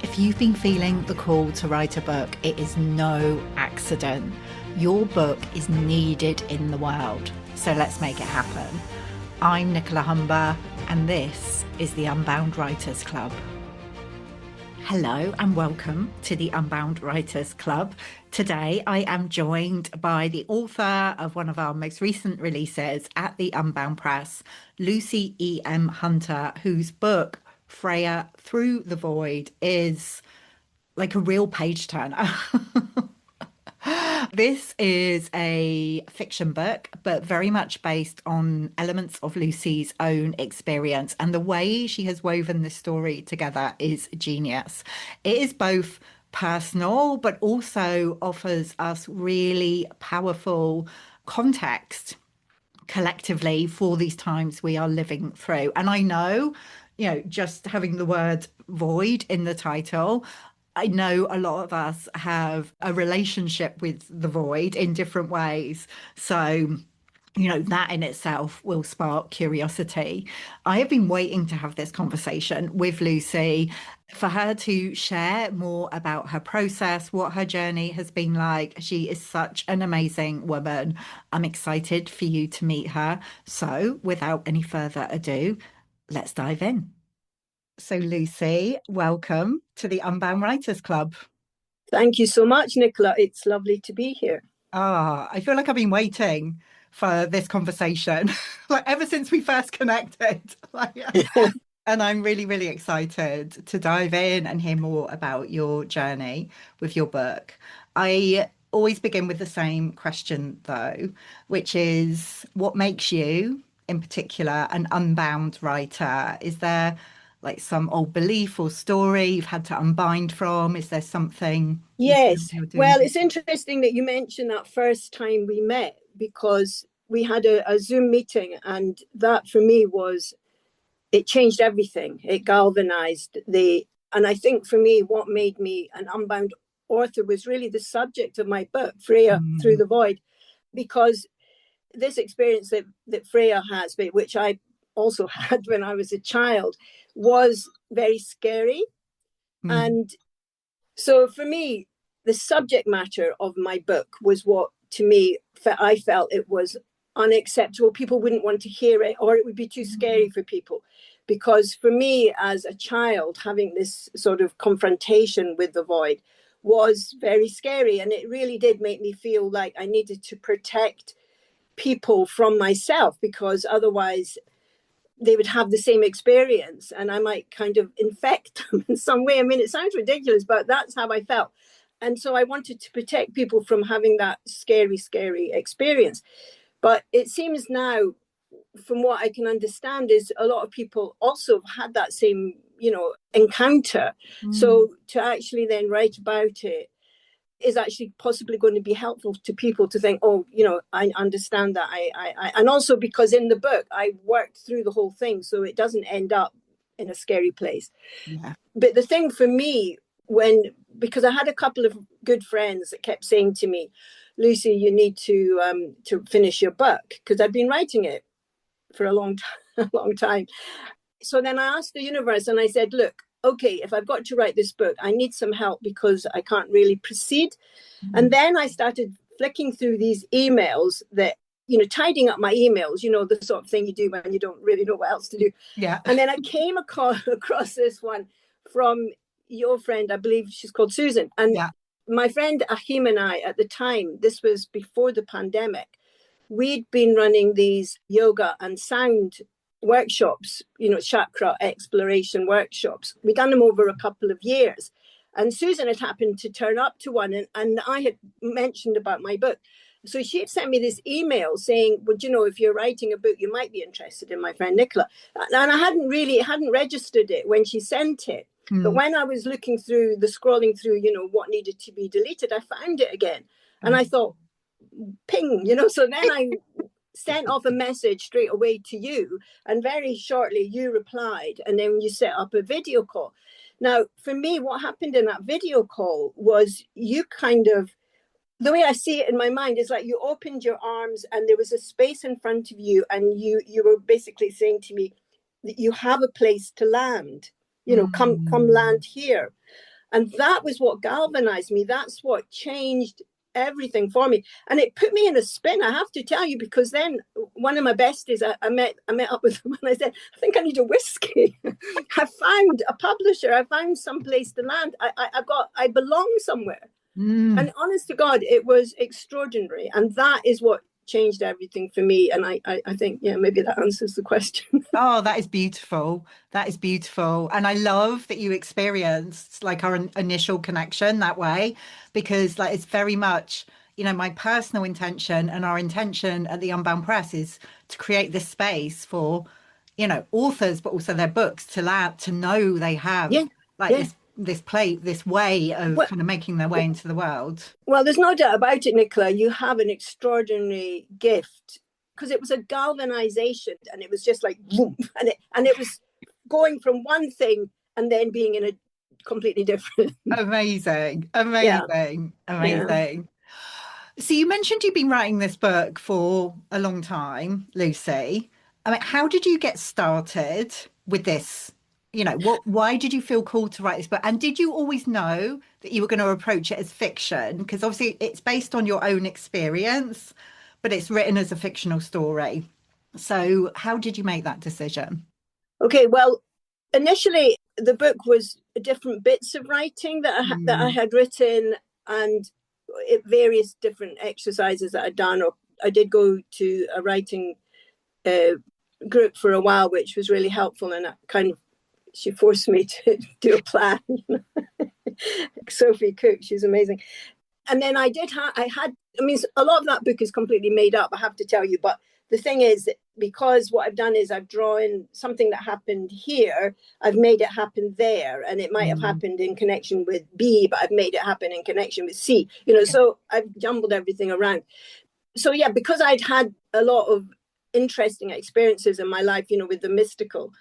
If you've been feeling the call to write a book, it is no accident. Your book is needed in the world, so let's make it happen. I'm Nicola Humber, and this is the Unbound Writers Club. Hello and welcome to the Unbound Writers Club. Today I am joined by the author of one of our most recent releases at the Unbound Press, Lucy E.M. Hunter, whose book Freya Through The Void is like a real page turner. This is a fiction book, but very much based on elements of Lucy's own experience. And the way she has woven this story together is genius. It is both personal, but also offers us really powerful context collectively for these times we are living through. And I know, just having the word void in the title, I know a lot of us have a relationship with the void in different ways. So, that in itself will spark curiosity. I have been waiting to have this conversation with Lucy for her to share more about her process, what her journey has been like. She is such an amazing woman. I'm excited for you to meet her. So without any further ado, let's dive in. So Lucy, welcome to the Unbound Writers Club. Thank you so much, Nicola. It's lovely to be here. I feel like I've been waiting for this conversation like ever since we first connected. And I'm really, really excited to dive in and hear more about your journey with your book. I always begin with the same question, though, which is what makes you, in particular, an unbound writer? Is there like some old belief or story you've had to unbind from? Is there something? Yes. Well, it's interesting that you mentioned that first time we met, because we had a Zoom meeting, and that for me it changed everything. It galvanized and I think for me, what made me an unbound author was really the subject of my book, Freya Through the Void, because this experience that Freya has, which I also had when I was a child, was very scary. And so for me, the subject matter of my book was what, to me, I felt it was unacceptable. People wouldn't want to hear it, or it would be too scary for people. Because for me, as a child, having this sort of confrontation with the void was very scary. And it really did make me feel like I needed to protect people from myself, because otherwise they would have the same experience and I might kind of infect them in some way. I mean, it sounds ridiculous, but that's how I felt. And so I wanted to protect people from having that scary, scary experience. But it seems now, from what I can understand, is a lot of people also had that same, encounter. So to actually then write about it is actually possibly going to be helpful to people to think, I understand that. I and also because in the book I worked through the whole thing, so it doesn't end up in a scary place. Yeah. But the thing for me, because I had a couple of good friends that kept saying to me, Lucy, you need to finish your book, because I'd been writing it for a long time. So then I asked the universe and I said, look, okay, if I've got to write this book, I need some help because I can't really proceed. And then I started flicking through these emails that, tidying up my emails, the sort of thing you do when you don't really know what else to do. Yeah. And then I came across this one from your friend, I believe she's called Susan. And my friend Achim and I, at the time, this was before the pandemic, we'd been running these yoga and sound workshops, chakra exploration workshops. We'd done them over a couple of years. And Susan had happened to turn up to one, and I had mentioned about my book. So she had sent me this email saying, well, if you're writing a book, you might be interested in my friend Nicola. And I hadn't registered it when she sent it. But when I was scrolling through, what needed to be deleted, I found it again. And I thought, ping, so then I sent off a message straight away to you, and very shortly you replied, and then you set up a video call. Now, for me, what happened in that video call was you kind of, the way I see it in my mind is like you opened your arms and there was a space in front of you, and you were basically saying to me that you have a place to land, come land here. And that was what galvanized me. That's what changed everything for me. And it put me in a spin, I have to tell you, because then one of my besties, I met up with them and I said, I think I need a whiskey. I found a publisher. I found some place to land. I belong somewhere. And honest to God, it was extraordinary. And that is what changed everything for me. And I think, yeah, maybe that answers the question. Oh, that is beautiful. That is beautiful. And I love that you experienced like our initial connection that way, because like it's very much, you know, my personal intention and our intention at the Unbound Press is to create this space for, you know, authors, but also their books to know they have Yeah, like yeah. this way of Well, kind of making their way into the world. well, there's no doubt about it, Nicola. You have an extraordinary gift, because it was a galvanization, and it was just like boom, and it was going from one thing and then being in a completely different. Amazing, Yeah, amazing, yeah. amazing. So you mentioned you've been writing this book for a long time, Lucy. I mean, how did you get started with this? You know, why did you feel called to write this book? And did you always know that you were going to approach it as fiction? Because obviously it's based on your own experience, but it's written as a fictional story. So how did you make that decision? Okay. Well, initially the book was different bits of writing that I Mm, had written, and various different exercises that I'd done. Or I did go to a writing uh, group for a while, which was really helpful, and kind of she forced me to do a plan. Sophie Cook, she's amazing. And then I mean, a lot of that book is completely made up, I have to tell you. But the thing is, because what I've done is I've drawn something that happened here, I've made it happen there. And it might have mm, happened in connection with B, but I've made it happen in connection with C, you know, yeah. so I've jumbled everything around. So, yeah, because I'd had a lot of interesting experiences in my life, you know, with the mystical,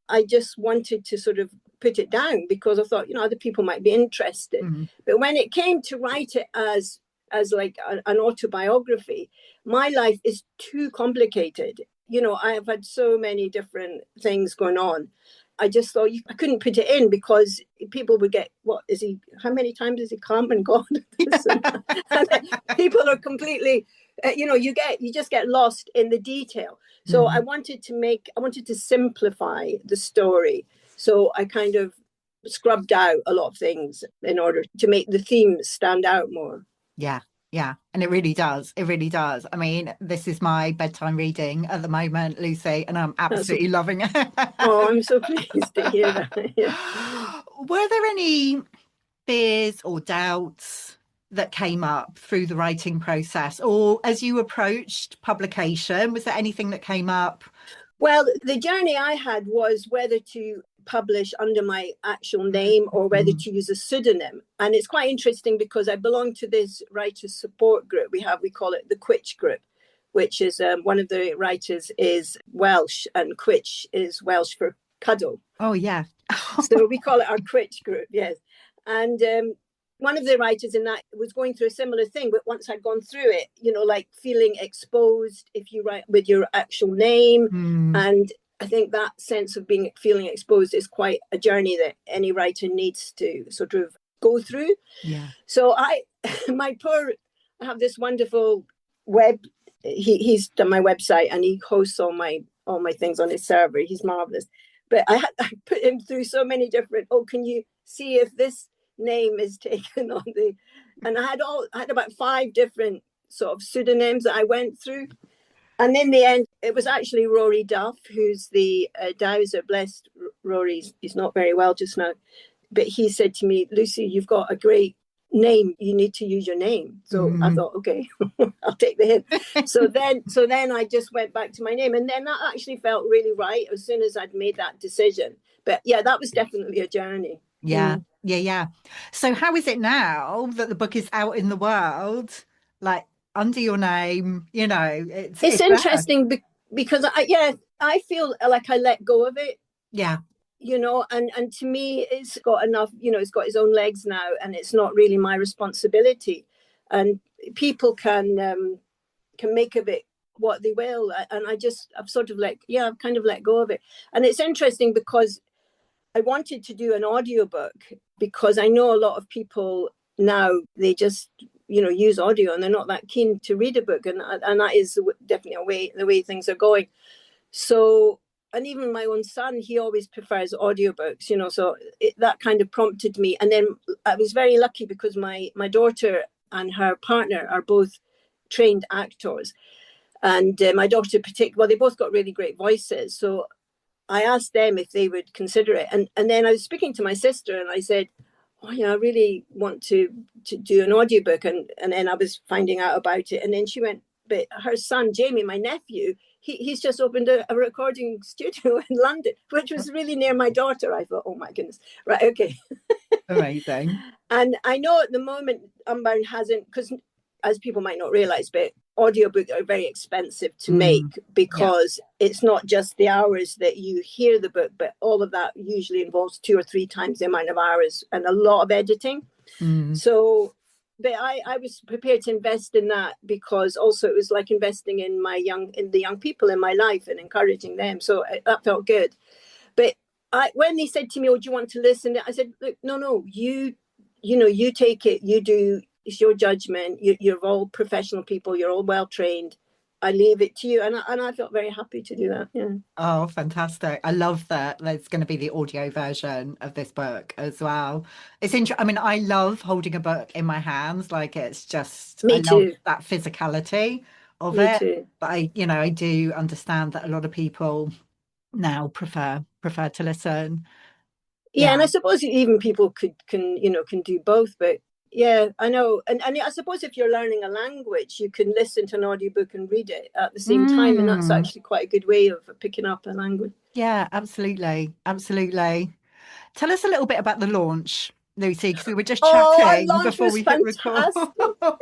I just wanted to sort of put it down, because I thought, you know, other people might be interested. Mm, But when it came to write it as like an autobiography, my life is too complicated. You know, I have had so many different things going on. I just thought I couldn't put it in, because people would get, what is he? How many times has he come and gone? This and that. And people are completely, you know, you just get lost in the detail. So mm, I wanted to simplify the story. So I kind of scrubbed out a lot of things in order to make the themes stand out more. yeah. Yeah. And it really does. It really does. I mean, this is my bedtime reading at the moment, Lucy, and I'm That's, absolutely loving oh, it. I'm so pleased to hear that. Yeah. Were there any fears or doubts that came up through the writing process, or as you approached publication, was there anything that came up? Well, the journey I had was whether to publish under my actual name or whether Mm, to use a pseudonym. And it's quite interesting, because I belong to this writers support group we call it the Quitch group, which is one of the writers is Welsh, and Quitch is Welsh for cuddle. oh, yeah. So we call it our Quitch group, yes. And one of the writers in that was going through a similar thing, but once I'd gone through it, you know, like feeling exposed if you write with your actual name. Mm, And I think that sense of feeling exposed is quite a journey that any writer needs to sort of go through. yeah. So I have this wonderful web. He's done my website, and he hosts all my things on his server. He's marvelous. But I put him through so many different. Oh, can you see if this name is taken on the? And I had about 5 different sort of pseudonyms that I went through. And in the end, it was actually Rory Duff, who's the Dowser. Blessed Rory, he's not very well just now, but he said to me, Lucy, you've got a great name. You need to use your name. So I Mm. thought, okay, I'll take the hint. So then I just went back to my name. And then that actually felt really right as soon as I'd made that decision. But yeah, that was definitely a journey. Yeah, Mm. yeah, yeah. So how is it now that the book is out in the world, like under your name, you know, It's it's there. interesting because I feel like I let go of it, Yeah. you know, and to me it's got enough, you know, it's got its own legs now, and it's not really my responsibility. And people can make of it what they will. And I've sort of I've kind of let go of it. And it's interesting because I wanted to do an audiobook because I know a lot of people now, they just, use audio and they're not that keen to read a book. And that is definitely the way things are going. So, and even my own son, he always prefers audiobooks, so that kind of prompted me. And then I was very lucky because my daughter and her partner are both trained actors. And my daughter particularly, well, they both got really great voices. So I asked them if they would consider it. And then I was speaking to my sister and I said, oh, I really want to do an audiobook. And then I was finding out about it. And then she went, but her son, Jamie, my nephew, he's just opened a recording studio in London, which was really near my daughter. I thought, oh my goodness. Right, okay. Amazing. And I know at the moment Unbound hasn't, because as people might not realize, but audiobooks are very expensive to make because it's not just the hours that you hear the book, but all of that usually involves 2 or 3 times the amount of hours and a lot of editing. So, but I was prepared to invest in that because also it was like investing in the young people in my life and encouraging them. So that felt good. But when they said to me, "Oh, do you want to listen?" I said, "Look, no, you take it. You do. It's your judgment. You're all professional people. You're all well trained. I leave it to you." And I felt very happy to do that. Yeah. Oh, fantastic. I love that there's going to be the audio version of this book as well. It's interesting. I mean, I love holding a book in my hands. Like it's just, I Me love too. that physicality of Me it. too. But I do understand that a lot of people now prefer to listen. Yeah, Yeah. and I suppose even people can do both, but yeah, I know. And I suppose if you're learning a language, you can listen to an audiobook and read it at the same time, and that's Mm. actually quite a good way of picking up a language. Yeah, absolutely. Absolutely. Tell us a little bit about the launch, Lucy, because we were just Oh, our chatting launch before was we hit record. fantastic.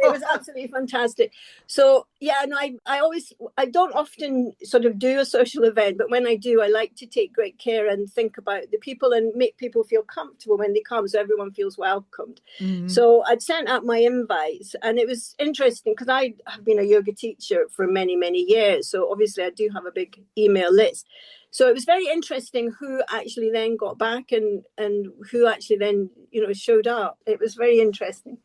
It was absolutely fantastic. So yeah, and I don't often sort of do a social event, but when I do, I like to take great care and think about the people and make people feel comfortable when they come, so everyone feels welcomed. Mm, So I'd sent out my invites, and it was interesting because I have been a yoga teacher for many, many years. So obviously, I do have a big email list. So it was very interesting who actually then got back and who actually then showed up. It was very interesting.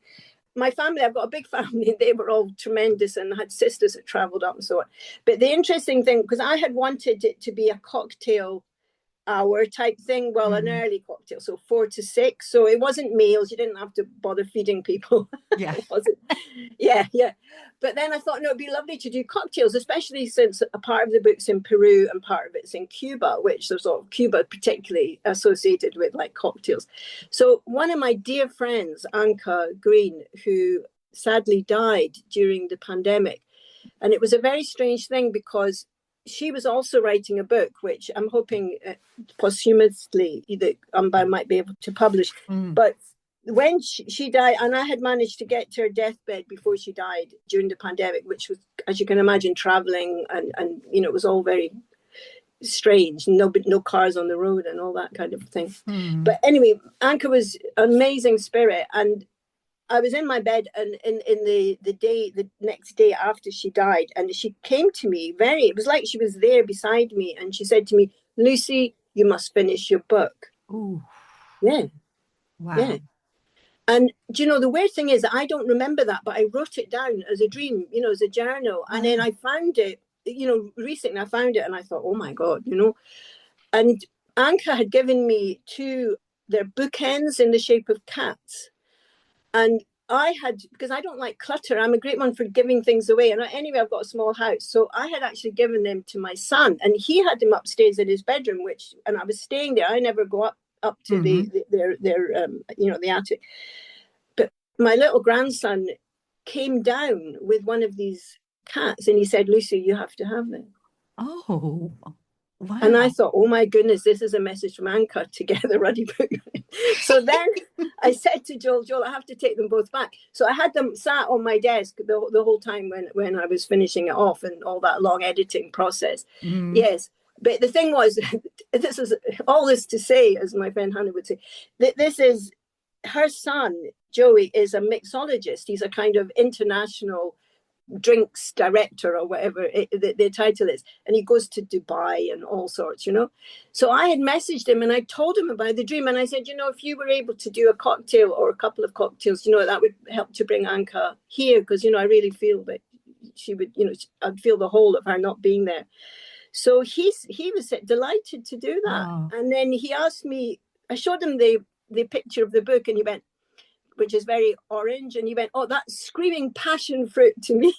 My family, I've got a big family, they were all tremendous and had sisters that traveled up and so on. But the interesting thing, because I had wanted it to be a cocktail hour type thing, well, an mm, early cocktail, so 4 to 6. So it wasn't meals, you didn't have to bother feeding people. yeah. It wasn't. Yeah. But then I thought, no, it'd be lovely to do cocktails, especially since a part of the book's in Peru and part of it's in Cuba, which there's sort of Cuba particularly associated with like cocktails. So one of my dear friends, Anka Green, who sadly died during the pandemic, and it was a very strange thing because she was also writing a book, which I'm hoping posthumously that Unbound might be able to publish. Mm, But when she died, and I had managed to get to her deathbed before she died during the pandemic, which was, as you can imagine, traveling and it was all very strange. No cars on the road and all that kind of thing. mm. But anyway, Anka was an amazing spirit, and I was in my bed and in the next day after she died, and she came to me it was like she was there beside me, and she said to me, "Lucy, you must finish your book." Ooh, Yeah, yeah. wow. And do you know the weird thing is that I don't remember that, but I wrote it down as a dream, as a journal, and then Yeah. I found it, recently I found it, and I thought, oh my god. And Anka had given me their bookends in the shape of cats. And I had, because I don't like clutter, I'm a great one for giving things away. And anyway, I've got a small house. So I had actually given them to my son, and he had them upstairs in his bedroom, and I was staying there. I never go up to Hmm. the attic. But my little grandson came down with one of these cats, and he said, "Lucy, you have to have it." Oh, And I wow. thought, oh my goodness, this is a message from Anchor to get the ruddy book. So then I said to Joel, I have to take them both back. So I had them sat on my desk the whole time when I was finishing it off and all that long editing process. Mm, Yes. But the thing was, this is all this to say, as my friend Hannah would say, that this is her son, Joey, is a mixologist. He's a kind of international drinks director or whatever the title is, and he goes to Dubai and all sorts, So I had messaged him and I told him about the dream, and I said, if you were able to do a cocktail or a couple of cocktails, that would help to bring Anka here, because I really feel that she would, I'd feel the whole of her not being there. So he was delighted to do that. Oh. And then he asked me, I showed him the picture of the book, and he went, which is very orange, and he went, oh, that's screaming passion fruit to me.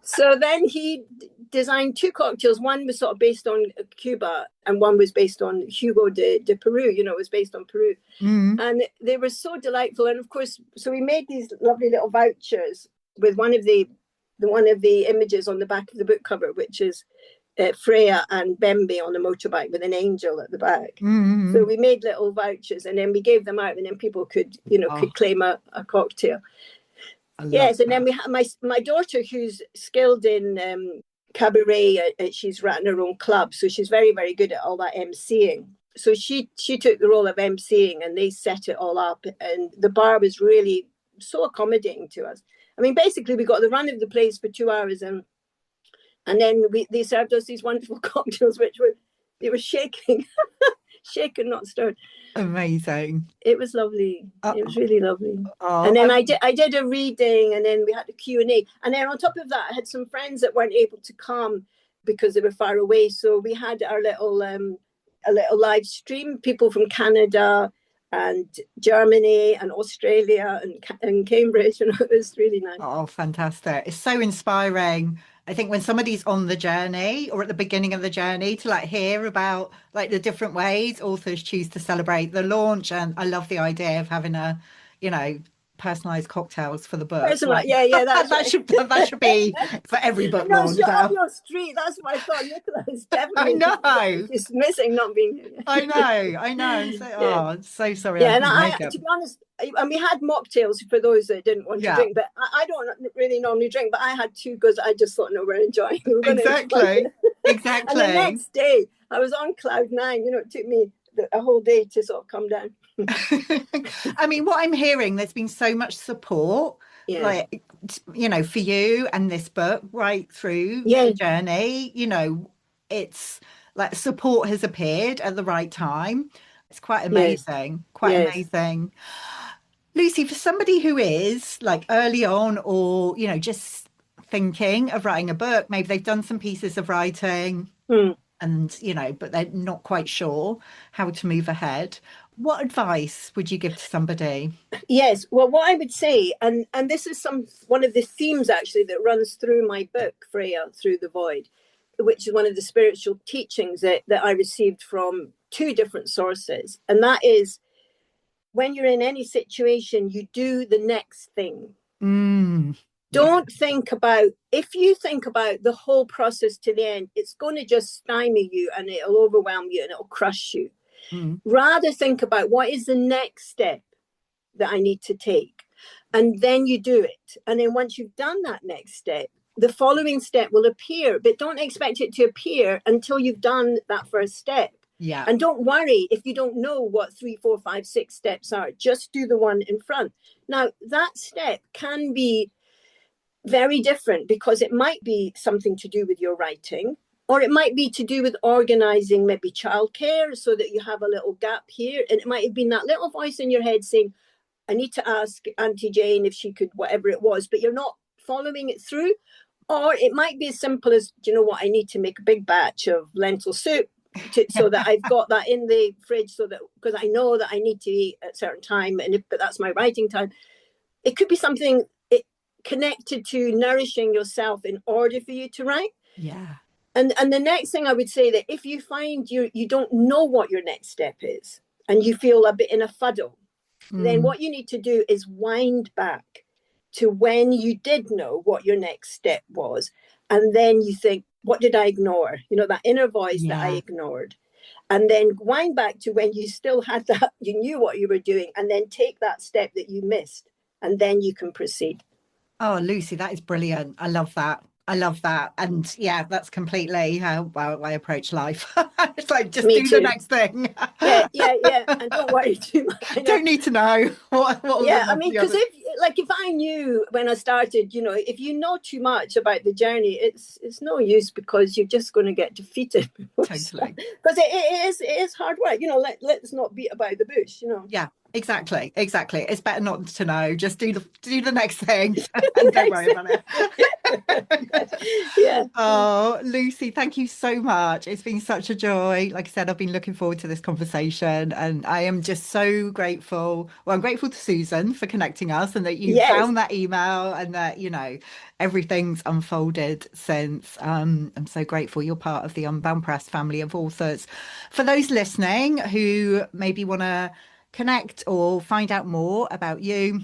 So then he designed 2 cocktails. One was sort of based on Cuba, and one was based on Hugo de Peru, it was based on Peru. And they were so delightful. And of course, so we made these lovely little vouchers with one of the images on the back of the book cover, which is Freya and Bembe on a motorbike with an angel at the back. So we made little vouchers, and then we gave them out, and then people could claim a cocktail. Yes, and then we have my daughter, who's skilled in cabaret. She's ran her own club, so she's very, very good at all that emceeing. So she took the role of emceeing, and they set it all up, and the bar was really so accommodating to us. I mean, basically, we got the run of the place for 2 hours, and then they served us these wonderful cocktails, which were shaking, shaken, not stirred. Amazing. It was lovely. It was really lovely. And then I did a reading, and then we had a Q&A. And then on top of that, I had some friends that weren't able to come because they were far away. So we had our little a little live stream, people from Canada and Germany and Australia and Cambridge, and it was really nice. Oh, fantastic. It's so inspiring. I think when somebody's on the journey or at the beginning of the journey, to hear about the different ways authors choose to celebrate the launch. And I love the idea of having a, personalized cocktails for the book. Yeah, that's that should be for every book launch. Off your street. That's what I thought. Nicola is definitely. I know. Just missing not being here. I know. I'm so sorry. Yeah, and to be honest, and we had mocktails for those that didn't want to drink. But I don't really normally drink. But I had 2 because I just thought, no, we're enjoying. Exactly. And the next day, I was on cloud 9. It took me a whole day to sort of come down. I mean, what I'm hearing, there's been so much support, for you and this book right through the journey. It's support has appeared at the right time. It's quite amazing. Amazing. Lucy, for somebody who is early on, or just thinking of writing a book, maybe they've done some pieces of writing and but they're not quite sure how to move ahead. What advice would you give to somebody? Yes, well, what I would say, and this is one of the themes actually that runs through my book, Freya Through the Void, which is one of the spiritual teachings that I received from 2 different sources. And that is, when you're in any situation, you do the next thing. Don't think about, if you think about the whole process to the end, it's going to just stymie you, and it'll overwhelm you, and it'll crush you. Rather think about, what is the next step that I need to take? And then you do it. And then once you've done that next step, the following step will appear, but don't expect it to appear until you've done that first step. Yeah. And don't worry if you don't know what 3, 4, 5, 6 steps are. Just do the one in front. Now, that step can be very different, because it might be something to do with your writing, or it might be to do with organizing maybe childcare, so that you have a little gap here. And it might have been that little voice in your head saying, I need to ask Auntie Jane if she could, whatever it was, but you're not following it through. Or it might be as simple as, do you know what, I need to make a big batch of lentil soup so that I've got that in the fridge, so that, because I know that I need to eat at a certain time, but that's my writing time. It could be something connected to nourishing yourself in order for you to write. Yeah. And the next thing I would say, that if you find you don't know what your next step is, and you feel a bit in a fuddle, then what you need to do is wind back to when you did know what your next step was. And then you think, what did I ignore? That inner voice that I ignored. And then wind back to when you still had that, you knew what you were doing, and then take that step that you missed, and then you can proceed. Oh, Lucy, that is brilliant. I love that. And yeah, that's completely how I approach life. It's just Me do too. the next thing. Yeah. And don't worry too much. Don't need to know what yeah, I mean, because if, like if I knew when I started, if you know too much about the journey, it's no use, because you're just going to get defeated. Totally. Because it is hard work. Let's not beat about the bush. Yeah, exactly. It's better not to know. Just do the next thing and don't worry about it. Yeah. Oh, Lucy, thank you so much. It's been such a joy. Like I said, I've been looking forward to this conversation, and I am just so grateful. Well, I'm grateful to Susan for connecting us, and that you Yes. found that email, and that, everything's unfolded since. I'm so grateful you're part of the Unbound Press family of authors. For those listening who maybe want to connect or find out more about you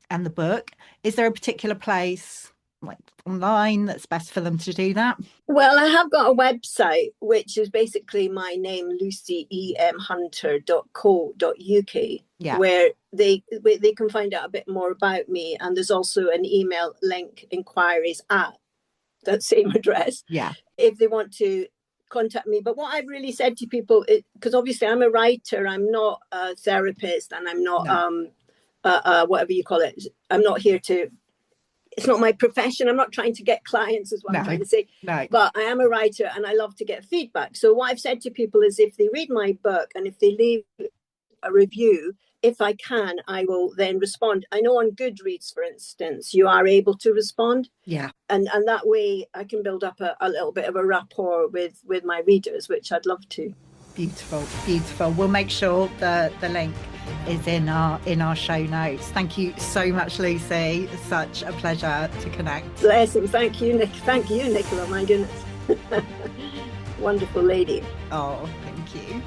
and the book, is there a particular place, like online, that's best for them to do that? Well, I have got a website, which is basically my name, lucyemhunter.co.uk, Yeah. where they can find out a bit more about me. And there's also an email link, inquiries at that same address, Yeah. if they want to contact me. But what I've really said to people, because obviously I'm a writer, I'm not a therapist, and I'm not whatever you call it. I'm not here to. It's not my profession. I'm not trying to get clients, is what I'm trying to say. No. But I am a writer, and I love to get feedback. So what I've said to people is, if they read my book and if they leave a review, if I can, I will then respond. I know on Goodreads, for instance, you are able to respond. Yeah. And that way I can build up a little bit of a rapport with my readers, which I'd love to. Beautiful. We'll make sure the link is in our show notes. Thank you so much, Lucy. Such a pleasure to connect. Blessing. Thank you, Nicola. My goodness. Wonderful lady. Oh, thank you.